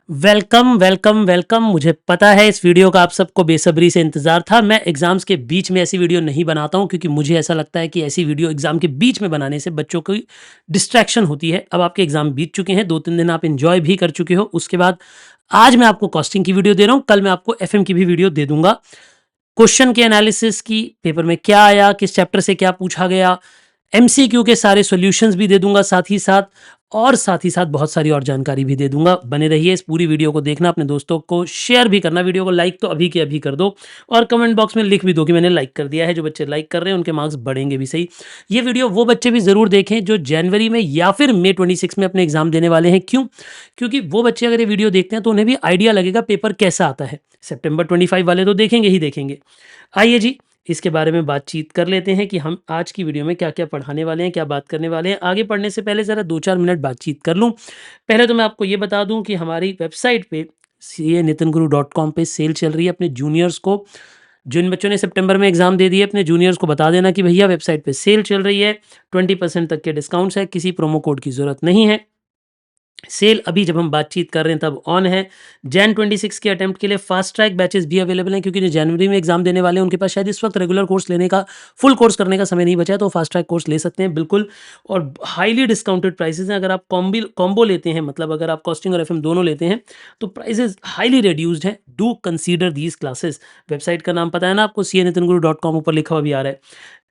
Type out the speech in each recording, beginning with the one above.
Welcome, welcome, welcome. मुझे पता है इस वीडियो का आप सबको बेसब्री से इंतज़ार था। मैं एग्ज़ाम्स के बीच में ऐसी वीडियो नहीं बनाता हूँ क्योंकि मुझे ऐसा लगता है कि ऐसी वीडियो एग्ज़ाम के बीच में बनाने से बच्चों की डिस्ट्रैक्शन होती है। अब आपके एग्ज़ाम बीत चुके हैं, 2-3 दिन आप एन्जॉय भी कर चुके हो। उसके बाद आज मैं आपको कॉस्टिंग की वीडियो दे रहा हूँ, कल मैं आपको एफएम की भी वीडियो दे दूँगा। क्वेश्चन के एनालिसिस की, पेपर में क्या आया, किस चैप्टर से क्या पूछा गया, एमसीक्यू के सारे सॉल्यूशंस भी दे दूंगा साथ ही साथ बहुत सारी और जानकारी भी दे दूंगा। बने रहिए, इस पूरी वीडियो को देखना, अपने दोस्तों को शेयर भी करना, वीडियो को लाइक तो अभी के अभी कर दो और कमेंट बॉक्स में लिख भी दो कि मैंने लाइक कर दिया है। जो बच्चे लाइक कर रहे हैं उनके मार्क्स बढ़ेंगे भी सही। ये वीडियो वो बच्चे भी जरूर देखें जो जनवरी में या फिर मई 26 में अपने एग्जाम देने वाले हैं। क्यों? क्योंकि वो बच्चे अगर ये वीडियो देखते हैं तो उन्हें भी आइडिया लगेगा पेपर कैसा आता है। सितंबर 25 वाले तो देखेंगे ही देखेंगे। आइए जी, इसके बारे में बातचीत कर लेते हैं कि हम आज की वीडियो में क्या-क्या पढ़ाने वाले हैं, क्या बात करने वाले हैं। आगे पढ़ने से पहले ज़रा 2-4 मिनट बातचीत कर लूँ। पहले तो मैं आपको ये बता दूँ कि हमारी वेबसाइट पे canitanguru.com पे सेल चल रही है। अपने जूनियर्स को, जिन बच्चों ने सितंबर में एग्ज़ाम दे दिए, अपने जूनियर्स को बता देना कि भैया वेबसाइट पे सेल चल रही है, 20% तक के डिस्काउंट्स है, किसी प्रोमो कोड की ज़रूरत नहीं है। सेल अभी जब हम बातचीत कर रहे हैं तब ऑन है। जैन 26 के अटेम्प्ट के लिए फास्ट ट्रैक बैचेस भी अवेलेबल हैं क्योंकि जो जनवरी में एग्जाम देने वाले हैं उनके पास शायद इस वक्त रेगुलर कोर्स लेने का, फुल कोर्स करने का समय नहीं बचा है, तो फास्ट ट्रैक कोर्स ले सकते हैं बिल्कुल। और हाईली डिस्काउंटेड प्राइसेस हैं। अगर आप कॉम्बो लेते हैं, मतलब अगर आप कॉस्टिंग और एफएम दोनों लेते हैं तो प्राइसेस हाईली रिड्यूस्ड हैं। Do consider these classes. Website का नाम पता है ना आपको, canitanguru.com ऊपर लिखा हुआ भी आ रहा है।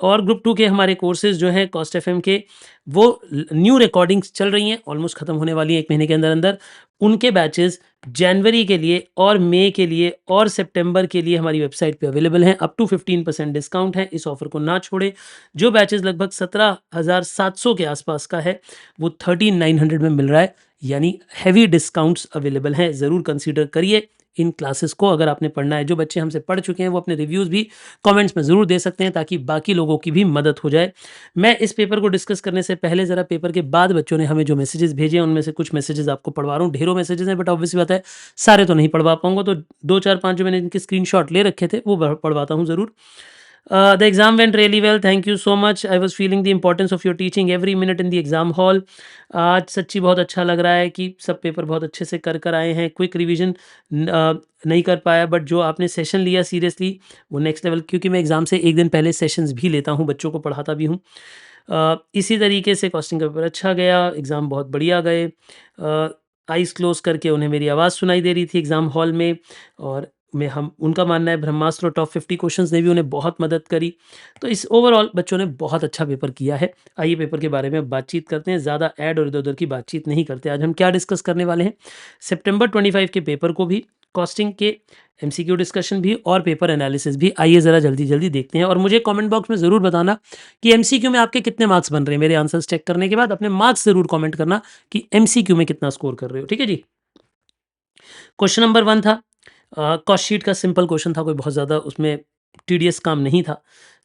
और ग्रुप 2 के हमारे कोर्सेज़ जो हैं कॉस्ट एफएम के, वो न्यू रिकॉर्डिंग्स चल रही हैं, ऑलमोस्ट ख़त्म होने वाली हैं 1 महीने के अंदर-अंदर। उनके बैचेज़ जनवरी के लिए और मई के लिए और सितंबर के लिए हमारी वेबसाइट पे अवेलेबल हैं। अप टू 15% डिस्काउंट है, इस ऑफ़र को ना छोड़ें। जो बैचेज़ लगभग 17,700 के आसपास का है, वो 13,900 में मिल रहा है, यानी हेवी डिस्काउंट्स अवेलेबल हैं। ज़रूर कंसीडर करिए इन क्लासेस को अगर आपने पढ़ना है। जो बच्चे हमसे पढ़ चुके हैं वो अपने रिव्यूज़ भी कमेंट्स में ज़रूर दे सकते हैं ताकि बाकी लोगों की भी मदद हो जाए। मैं इस पेपर को डिस्कस करने से पहले ज़रा पेपर के बाद बच्चों ने हमें जो मैसेजेस भेजे हैं उनमें से कुछ मैसेजेस आपको पढ़वा रहा हूँ। ढेरों मैसेजेस हैं बट ऑब्वियस सी बात है सारे तो नहीं पढ़वा पाऊँगा, तो 2, 4, 5 जो मैंने इनके स्क्रीनशॉट ले रखे थे वो पढ़वाता हूँ ज़रूर। The exam went really well. Thank you so much. I was feeling the importance of your teaching every minute in the exam hall. आज सच्ची बहुत अच्छा लग रहा है कि सब पेपर बहुत अच्छे से कर आए हैं। क्विक रिवीजन नहीं कर पाया बट जो आपने सेशन लिया सीरियसली वो नेक्स्ट लेवल, क्योंकि मैं एग्ज़ाम से एक दिन पहले सेशंस भी लेता हूँ, बच्चों को पढ़ाता भी हूँ। इसी तरीके से कॉस्टिंग का पेपर अच्छा गया, एग्ज़ाम बहुत बढ़िया गए। आइज़ क्लोज़ करके उन्हें मेरी आवाज़ सुनाई दे रही थी एग्ज़ाम हॉल में। और में हम उनका मानना है ब्रह्मास्त्र और टॉप 50 क्वेश्चंस ने भी उन्हें बहुत मदद करी। तो इस ओवरऑल बच्चों ने बहुत अच्छा पेपर किया है। आइए पेपर के बारे में अब बातचीत करते हैं, ज़्यादा ऐड और इधर-उधर की बातचीत नहीं करते। आज हम क्या डिस्कस करने वाले हैं, सितंबर 25 के पेपर को भी, कॉस्टिंग के एमसीक्यू डिस्कशन भी और पेपर एनालिसिस भी। आइए ज़रा जल्दी-जल्दी देखते हैं और मुझे कमेंट बॉक्स में ज़रूर बताना कि एमसीक्यू में आपके कितने मार्क्स बन रहे हैं। मेरे आंसर्स चेक करने के बाद अपने मार्क्स ज़रूर कमेंट करना कि एमसीक्यू में कितना स्कोर कर रहे हो। ठीक है जी? क्वेश्चन नंबर 1 था, कॉस्ट शीट का सिंपल क्वेश्चन था, कोई बहुत ज़्यादा उसमें टीडियस काम नहीं था।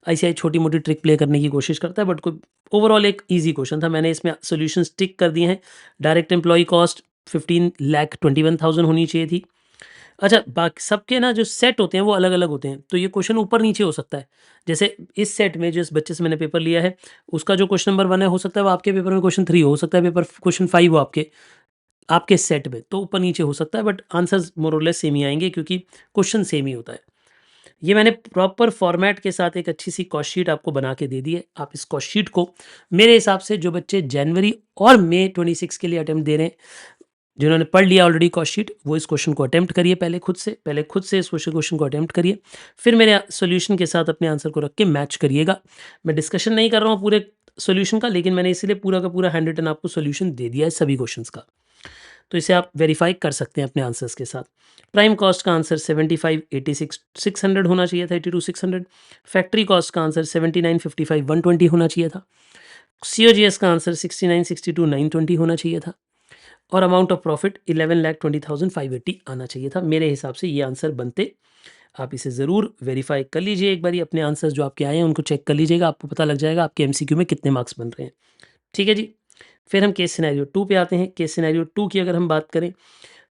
आईसीआई छोटी-मोटी ट्रिक प्ले करने की कोशिश करता है बट कोई ओवरऑल एक ईज़ी क्वेश्चन था। मैंने इसमें सॉल्यूशंस टिक कर दिए हैं। डायरेक्ट एम्प्लॉयी कॉस्ट 15,21,000 होनी चाहिए थी। अच्छा, बाकी सबके ना जो सेट होते हैं वो अलग-अलग होते हैं, तो ये क्वेश्चन ऊपर-नीचे हो सकता है। जैसे इस सेट में जिस बच्चे से मैंने पेपर लिया है, उसका जो क्वेश्चन नंबर 1 है, हो सकता है वो आपके पेपर में क्वेश्चन 3 हो सकता है पेपर क्वेश्चन 5 हो आपके आपके सेट में, तो ऊपर-नीचे हो सकता है बट आंसर्स मोर और लेस सेम ही आएँगे क्योंकि क्वेश्चन सेम ही होता है। ये मैंने प्रॉपर फॉर्मेट के साथ एक अच्छी-सी कॉस्ट शीट आपको बना के दे दी है। आप इस कॉस्ट शीट को मेरे हिसाब से जो बच्चे जनवरी और मई 26 के लिए अटेम्प्ट दे रहे हैं, जिन्होंने पढ़ लिया ऑलरेडी कॉस्ट शीट, वो इस क्वेश्चन को अटेम्प्ट करिए पहले खुद से इस क्वेश्चन को अटेम्प्ट करिए। फिर मेरे सॉल्यूशन के साथ अपने आंसर को रख के मैच करिएगा। मैं डिस्कशन नहीं कर रहा हूँ पूरे सॉल्यूशन का, लेकिन मैंने इसीलिए पूरा का पूरा हैंड रिटन आपको सॉल्यूशन दे दिया है सभी क्वेश्चंस का। तो इसे आप वेरीफाई कर सकते हैं अपने आंसर्स के साथ। प्राइम कॉस्ट का आंसर 75, 86, 600 होना चाहिए था, 82, 600। फैक्ट्री कॉस्ट का आंसर 79, 55, 120 होना चाहिए था। सीओजीएस का आंसर 69, 62, 920 होना चाहिए था। और अमाउंट ऑफ प्रॉफिट 11,20,580 आना चाहिए था। मेरे हिसाब से ये आंसर बनते। आप इसे ज़रूर वेरीफाई कर लीजिए एक बारी, अपने आंसर्स जो आपके आए हैं उनको चेक कर लीजिएगा, आपको पता लग जाएगा आपके एमसीक्यू में कितने मार्क्स बन रहे हैं। ठीक है जी? फिर हम केस सिनेरियो 2 पे आते हैं। केस सिनेरियो 2 की अगर हम बात करें,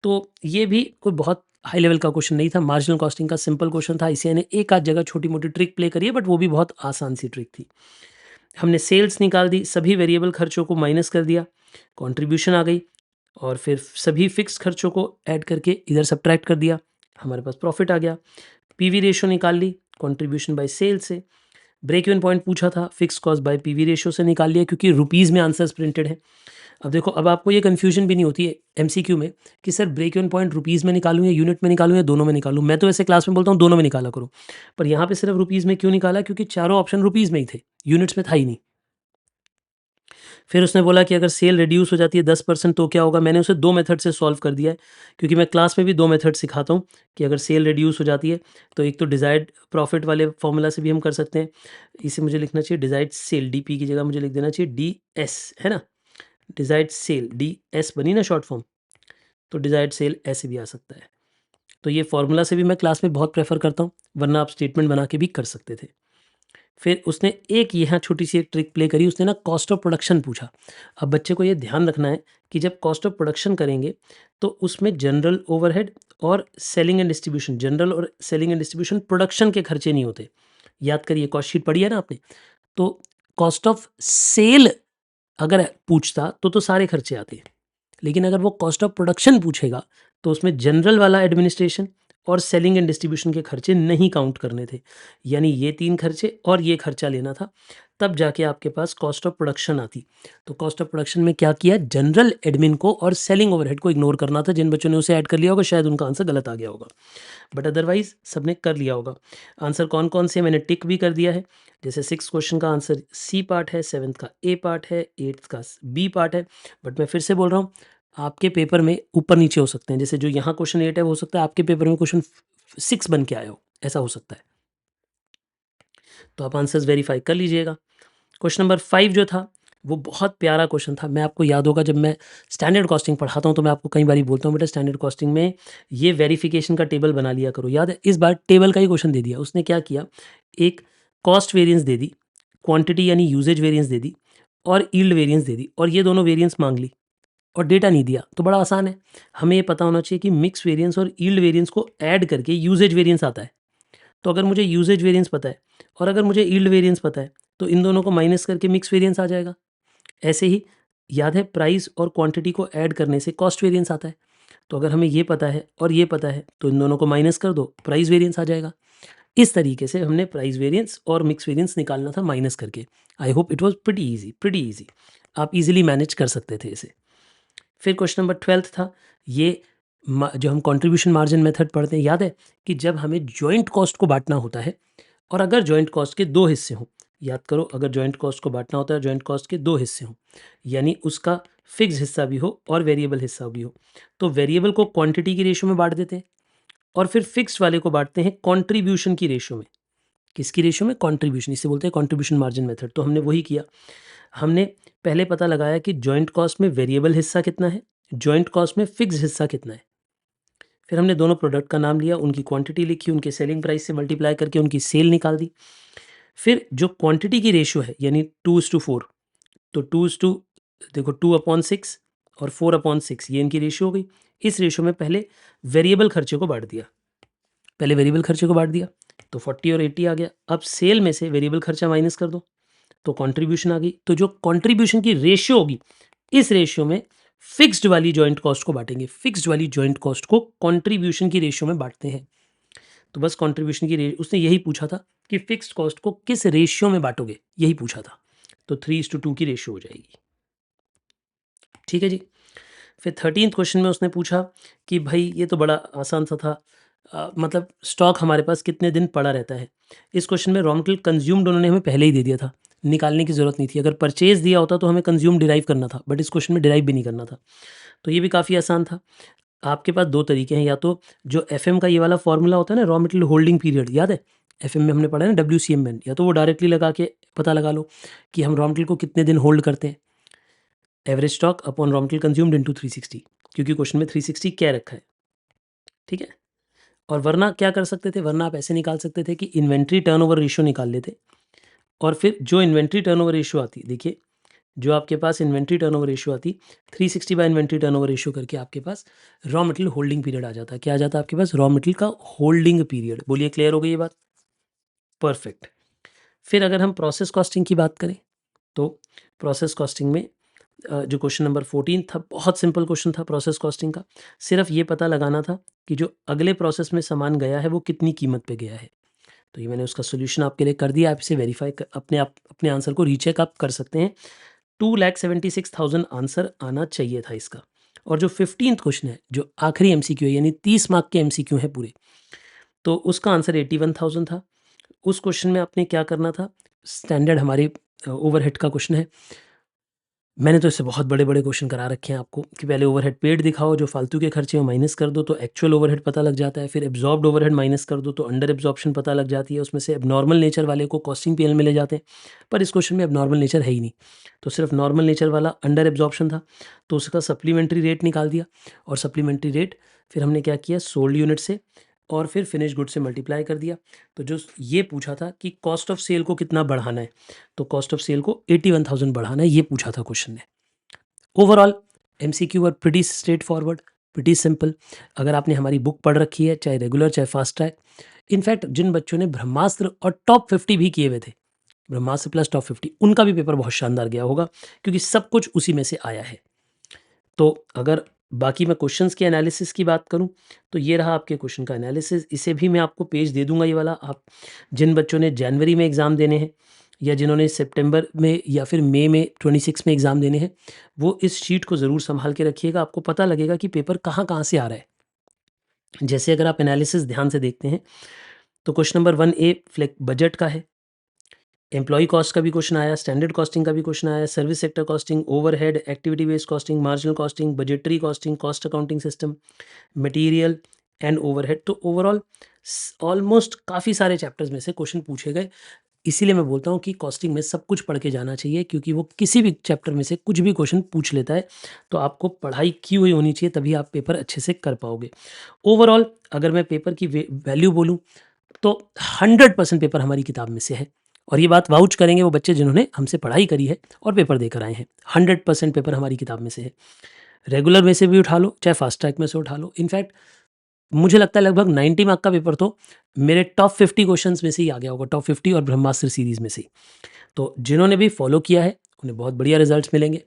तो ये भी कोई बहुत हाई लेवल का क्वेश्चन नहीं था, मार्जिनल कॉस्टिंग का सिंपल क्वेश्चन था। आईसीआई ने एक आध जगह छोटी-मोटी ट्रिक प्ले करी है बट वो भी बहुत आसान सी ट्रिक थी। हमने सेल्स निकाल दी, सभी वेरिएबल खर्चों को माइनस कर दिया, कंट्रीब्यूशन आ गई, और फिर सभी फिक्स खर्चों को ऐड करके इधर सब्ट्रैक्ट कर दिया, हमारे पास प्रॉफिट आ गया। पीवी रेशियो निकाल ली कंट्रीब्यूशन बाय सेल से। ब्रेक इवन पॉइंट पूछा था, fix cost by PV ratio से निकाल लिया क्योंकि रुपीज़ में आंसर्स प्रिंटेड है। अब देखो, अब आपको ये कन्फ्यूजन भी नहीं होती है एमसीक्यू में कि sir break even point rupees में निकालूँ या यूनिट में निकालूँ या दोनों में निकालूँ। मैं तो ऐसे क्लास में बोलता हूँ दोनों में निकाला करो, पर यहाँ पे सिर्फ रुपीज़ में क्यों निकाला? क्योंकि चारों ऑप्शन रुपीज़ में ही थे, यूनिट्स में था ही नहीं। फिर उसने बोला कि अगर सेल रिड्यूस हो जाती है 10% तो क्या होगा? मैंने उसे 2 मेथड से सॉल्व कर दिया है, क्योंकि मैं क्लास में भी 2 मेथड सिखाता हूँ कि अगर सेल रिड्यूस हो जाती है तो एक तो डिज़ायर्ड प्रॉफिट वाले फॉर्मूला से भी हम कर सकते हैं। इसे मुझे लिखना चाहिए डिज़ायर्ड सेल, डीपी की जगह मुझे लिख देना चाहिए डीएस, है ना? डिज़ायर्ड सेल, डीएस बनी ना शॉर्ट फॉर्म, तो डिज़ायर्ड सेल ऐसे भी आ सकता है। तो ये फॉर्मूला से भी मैं क्लास में बहुत प्रेफ़र करता हूँ, वरना आप स्टेटमेंट बना के भी कर सकते थे। फिर उसने एक यहाँ छोटी-सी एक ट्रिक प्ले करी, उसने ना कॉस्ट ऑफ प्रोडक्शन पूछा। अब बच्चे को ये ध्यान रखना है कि जब कॉस्ट ऑफ प्रोडक्शन करेंगे, तो उसमें जनरल ओवरहेड और सेलिंग एंड डिस्ट्रीब्यूशन, जनरल और सेलिंग एंड डिस्ट्रीब्यूशन प्रोडक्शन के खर्चे नहीं होते। याद करिए, कॉस्ट शीट पढ़ी है ना आपने? तो कॉस्ट ऑफ सेल अगर पूछता तो सारे खर्चे आते। लेकिन अगर वो कॉस्ट ऑफ प्रोडक्शन पूछेगा, तो उसमें जनरल वाला एडमिनिस्ट्रेशन और सेलिंग एंड डिस्ट्रीब्यूशन के खर्चे नहीं काउंट करने थे। यानी ये 3 खर्चे और ये खर्चा लेना था, तब जाके आपके पास कॉस्ट ऑफ प्रोडक्शन आती। तो कॉस्ट ऑफ प्रोडक्शन में क्या किया? जनरल एडमिन को और सेलिंग ओवरहेड को इग्नोर करना था। जिन बच्चों ने उसे ऐड कर लिया होगा, शायद उनका आंसर गलत आ गया होगा, बट अदरवाइज़ सबने कर लिया होगा। आंसर कौन-कौन से मैंने टिक भी कर दिया है। जैसे 6th क्वेश्चन का आंसर सी पार्ट है, 7th का ए पार्ट है, 8th का बी पार्ट है। बट मैं फिर से बोल रहा हूँ, आपके पेपर में ऊपर-नीचे हो सकते हैं। जैसे जो यहाँ क्वेश्चन 8 है, हो सकता है आपके पेपर में क्वेश्चन 6 बन के आया हो, ऐसा हो सकता है। तो आप आंसर्स वेरीफाई कर लीजिएगा। क्वेश्चन नंबर 5 जो था, वो बहुत प्यारा क्वेश्चन था। मैं आपको याद होगा, जब मैं स्टैंडर्ड कॉस्टिंग पढ़ाता हूँ तो मैं आपको कई बारी बोलता हूँ, बेटा स्टैंडर्ड कॉस्टिंग में ये वेरिफिकेशन का टेबल बना लिया करो। याद है? इस बार टेबल का ही क्वेश्चन दे दिया। उसने क्या किया, एक कॉस्ट वेरिएंस दे दी, क्वांटिटी यानी यूजेज वेरिएंस दे दी और यील्ड वेरिएंस दे दी, और ये दोनों वेरिएंस मांग ली और डेटा नहीं दिया। तो बड़ा आसान है, हमें ये पता होना चाहिए कि मिक्स वेरिएंस और यील्ड वेरिएंस को ऐड करके यूजेज वेरिएंस आता है। तो अगर मुझे यूजेज वेरिएंस पता है और अगर मुझे यील्ड वेरिएंस पता है, तो इन दोनों को माइनस करके मिक्स वेरिएंस आ जाएगा। ऐसे ही याद है, प्राइस और क्वांटिटी को ऐड करने से कॉस्ट वेरिएंस आता है। तो अगर हमें ये पता है और ये पता है, तो इन दोनों को माइनस कर दो, प्राइस वेरिएंस आ जाएगा। इस तरीके से हमने प्राइस वेरिएंस और मिक्स वेरिएंस निकालना था माइनस करके। I hope it was pretty easy. आप इजीली मैनेज कर सकते थे इसे। फिर क्वेश्चन नंबर 12 था, ये जो हम कंट्रीब्यूशन मार्जिन मेथड पढ़ते हैं, याद है कि जब हमें जॉइंट कॉस्ट को बांटना होता है और अगर जॉइंट कॉस्ट के 2 हिस्से हों, याद करो, अगर जॉइंट कॉस्ट को बांटना होता है, जॉइंट कॉस्ट के 2 हिस्से हों, यानी उसका फिक्स हिस्सा भी हो और वेरिएबल हिस्सा भी हो, तो वेरिएबल को क्वांटिटी की रेशियो में बांट देते हैं और फिर फिक्स्ड वाले को बांटते हैं कंट्रीब्यूशन की रेशियो में। किसकी रेशियो में? कंट्रीब्यूशन। इसे बोलते हैं कंट्रीब्यूशन मार्जिन मेथड। तो हमने वही किया। हमने पहले पता लगाया कि जॉइंट कॉस्ट में वेरिएबल हिस्सा कितना है, जॉइंट कॉस्ट में फिक्स्ड हिस्सा कितना है। फिर हमने दोनों प्रोडक्ट का नाम लिया, उनकी क्वांटिटी लिखी, उनके सेलिंग प्राइस से मल्टीप्लाई करके उनकी सेल निकाल दी। फिर जो क्वांटिटी की रेशियो है, यानी 2:4, तो 2 देखो 2/6 और 4/6, ये इनकी रेशियो हो गई। इस रेशियो में पहले वेरिएबल खर्चे को बांट दिया, पहले वेरिएबल खर्चे को बांट दिया, तो 40 और 80 आ गया। अब सेल में से वेरिएबल खर्चा माइनस कर दो, तो कंट्रीब्यूशन आ गई। तो जो कंट्रीब्यूशन की रेशियो होगी, इस रेशियो में फिक्स्ड वाली जॉइंट कॉस्ट को बांटेंगे। फिक्स्ड वाली जॉइंट कॉस्ट को कंट्रीब्यूशन की रेशियो में बांटते हैं। तो बस कंट्रीब्यूशन की उसने यही पूछा था कि फिक्स्ड कॉस्ट को किस रेशियो में बांटोगे, यही पूछा था। तो 3:2 की रेशियो हो जाएगी। ठीक है जी। फिर 13th क्वेश्चन में उसने पूछा कि भाई ये तो बड़ा आसान सा था, मतलब स्टॉक हमारे पास कितने दिन पड़ा रहता है। इस क्वेश्चन में रॉ मटेरियल कंज्यूम्ड उन्होंने हमें पहले ही दे दिया था, निकालने की ज़रूरत नहीं थी। अगर परचेज दिया होता तो हमें कंज्यूम डिराइव करना था, बट इस क्वेश्चन में डिराइव भी नहीं करना था। तो ये भी काफ़ी आसान था। आपके पास 2 तरीके हैं, या तो जो एफएम का ये वाला फॉर्मूला होता है ना, रॉ मटेरियल होल्डिंग पीरियड, याद है? एफएम में हमने पढ़ा है ना, डब्ल्यूसीएमएन, या तो वो डायरेक्टली लगा के पता लगा लो कि हम रॉ मटेरियल को कितने दिन होल्ड करते हैं। Average stock upon raw material consumed into 360, क्योंकि क्वेश्चन में 360 क्या रखा है। ठीक है? और वरना क्या कर सकते थे? वरना आप ऐसे निकाल सकते थे कि इन्वेंट्री टर्नओवर रेशियो निकाल लेते, और फिर जो इन्वेंट्री टर्नओवर रेशियो आती, देखिए जो आपके पास इन्वेंट्री टर्नओवर रेशियो आती, 360 बाय इन्वेंट्री टर्नओवर रेशियो करके आपके पास रॉ मटेरियल होल्डिंग पीरियड आ जाता है। क्या आ जाता है आपके पास? रॉ मटेरियल का होल्डिंग पीरियड। बोलिए, क्लियर हो गई ये बात? परफेक्ट। फिर अगर हम प्रोसेस कॉस्टिंग की बात करें, तो प्रोसेस कॉस्टिंग में जो क्वेश्चन नंबर 14 था, बहुत सिंपल क्वेश्चन था प्रोसेस कॉस्टिंग का। सिर्फ ये पता लगाना था कि जो अगले प्रोसेस में सामान गया है वो कितनी कीमत पे गया है। तो ये मैंने उसका सॉल्यूशन आपके लिए कर दिया। आप इसे वेरीफाई अपने आप अपने आंसर को रीचेक आप कर सकते हैं। 2,76,000 आंसर आना चाहिए था इसका। और जो 15th क्वेश्चन है, जो आखिरी एमसीक्यू है, यानी 30 मार्क के एमसीक्यू हैं पूरे, तो उसका आंसर 81,000 था। उस क्वेश्चन में आपने क्या करना था, स्टैंडर्ड हमारे ओवरहेड का क्वेश्चन है। मैंने तो इससे बहुत बड़े-बड़े क्वेश्चन करा रखे हैं आपको कि पहले ओवरहेड पेड दिखाओ, जो फालतू के खर्चे हैं माइनस कर दो तो एक्चुअल ओवरहेड पता लग जाता है। फिर एब्ज़ॉर्ब्ड ओवरहेड माइनस कर दो तो अंडर एब्ज़ॉर्प्शन पता लग जाती है। उसमें से एबनॉर्मल नेचर वाले को कॉस्टिंग पीएल में ले जाते हैं, पर इस क्वेश्चन में एबनॉर्मल नेचर है ही नहीं। तो सिर्फ नॉर्मल नेचर वाला अंडर एब्ज़ॉर्प्शन था, तो उसका सप्लीमेंट्री रेट निकाल दिया। और सप्लीमेंट्री रेट फिर हमने क्या किया, सोल्ड यूनिट से और फिर फिनिश गुड से मल्टीप्लाई कर दिया। तो जो ये पूछा था कि कॉस्ट ऑफ सेल को कितना बढ़ाना है, तो कॉस्ट ऑफ सेल को 81,000 बढ़ाना है, ये पूछा था क्वेश्चन ने। Overall MCQ were pretty straight forward, pretty simple. अगर आपने हमारी बुक पढ़ रखी है, चाहे रेगुलर चाहे फास्ट ट्रैक, इनफैक्ट जिन बच्चों ने ब्रह्मास्त्र और टॉप 50 भी किए हुए थे, ब्रह्मास्त्र प्लस टॉप 50, उनका भी पेपर बहुत शानदार गया होगा, क्योंकि सब कुछ उसी में से आया है। तो अगर बाकी मैं क्वेश्चंस के एनालिसिस की बात करूं, तो ये रहा आपके क्वेश्चन का एनालिसिस। इसे भी मैं आपको पेज दे दूंगा, ये वाला। आप जिन बच्चों ने जनवरी में एग्ज़ाम देने हैं या जिन्होंने सितंबर में या फिर मई में 26 में एग्ज़ाम देने हैं, वो इस शीट को ज़रूर संभाल के रखिएगा। आपको पता लगेगा कि पेपर कहाँ-कहाँ से आ रहा है। जैसे अगर आप एनालिसिस ध्यान से देखते हैं, तो question number 1A flake budget का है, एम्प्लॉयी कॉस्ट का भी क्वेश्चन आया, स्टैंडर्ड कॉस्टिंग का भी क्वेश्चन आया, service sector costing, overhead, activity based costing, marginal costing, budgetary costing, cost accounting system, material and overhead. तो ओवरऑल ऑलमोस्ट काफ़ी सारे चैप्टर्स में से क्वेश्चन पूछे गए। इसीलिए मैं बोलता हूँ कि कॉस्टिंग में सब कुछ पढ़ के जाना चाहिए, क्योंकि वो किसी भी चैप्टर में से कुछ भी क्वेश्चन पूछ लेता है। तो आपको पढ़ाई की हुई होनी चाहिए, तभी आप पेपर अच्छे से कर पाओगे। ओवरऑल अगर मैं पेपर की वैल्यू बोलूँ, तो 100% पेपर हमारी किताब में से है। और ये बात वाउच करेंगे वो बच्चे जिन्होंने हमसे पढ़ाई करी है और पेपर देकर आए हैं। 100% पेपर हमारी किताब में से है। रेगुलर में से भी उठा लो, चाहे फास्ट ट्रैक में से उठा लो। इनफैक्ट मुझे लगता है लगभग 90 मार्क का पेपर तो मेरे टॉप 50 क्वेश्चंस में से ही आ गया होगा, टॉप 50 और ब्रह्मास्त्र सीरीज़ में से ही। तो जिन्होंने भी फॉलो किया है, उन्हें बहुत बढ़िया रिजल्ट्स मिलेंगे।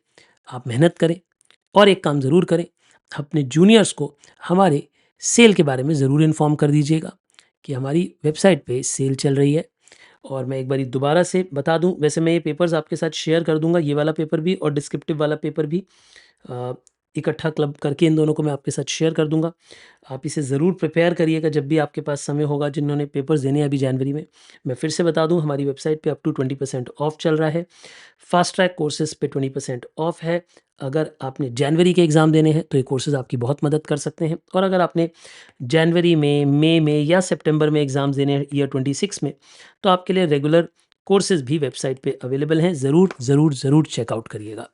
आप मेहनत करें और एक काम ज़रूर करें, अपने जूनियर्स को हमारे सेल के बारे में ज़रूर इन्फॉर्म कर दीजिएगा कि हमारी वेबसाइट पे सेल चल रही है। और मैं एक बारी दोबारा से बता दूं, वैसे मैं ये पेपर्स आपके साथ शेयर कर दूंगा, ये वाला पेपर भी और डिस्क्रिप्टिव वाला पेपर भी इकट्ठा क्लब करके इन दोनों को मैं आपके साथ शेयर कर दूंगा। आप इसे ज़रूर प्रिपेयर करिएगा जब भी आपके पास समय होगा। जिन्होंने पेपर्स देने हैं अभी जनवरी में, मैं फिर से बता दूं, हमारी वेबसाइट पे अप टू 20% ऑफ चल रहा है। फास्ट ट्रैक कोर्सेज पे 20% ऑफ है। अगर आपने जनवरी के एग्ज़ाम देने हैं तो ये कोर्सेज आपकी बहुत मदद कर सकते हैं। और अगर आपने जनवरी में, मई में या सितंबर में एग्ज़ाम्स देने हैं ईयर 26 में, तो आपके लिए रेगुलर कोर्सेज भी वेबसाइट पे अवेलेबल हैं। ज़रूर ज़रूर ज़रूर चेकआउट करिएगा।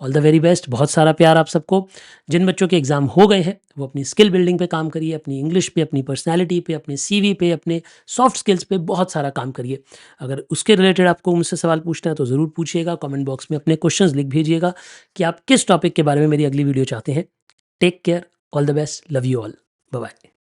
ऑल द वेरी बेस्ट, बहुत सारा प्यार आप सबको। जिन बच्चों के एग्ज़ाम हो गए हैं वो अपनी स्किल बिल्डिंग पे काम करिए, अपनी इंग्लिश पे, अपनी पर्सनैलिटी पे, अपने CV पे, अपने सॉफ्ट स्किल्स पे बहुत सारा काम करिए। अगर उसके रिलेटेड आपको मुझसे सवाल पूछना है तो ज़रूर पूछिएगा। कमेंट बॉक्स में अपने क्वेश्चंस लिख भेजिएगा कि आप किस टॉपिक के बारे में मेरी अगली वीडियो चाहते हैं। Take care, all the best, love you all, bye bye.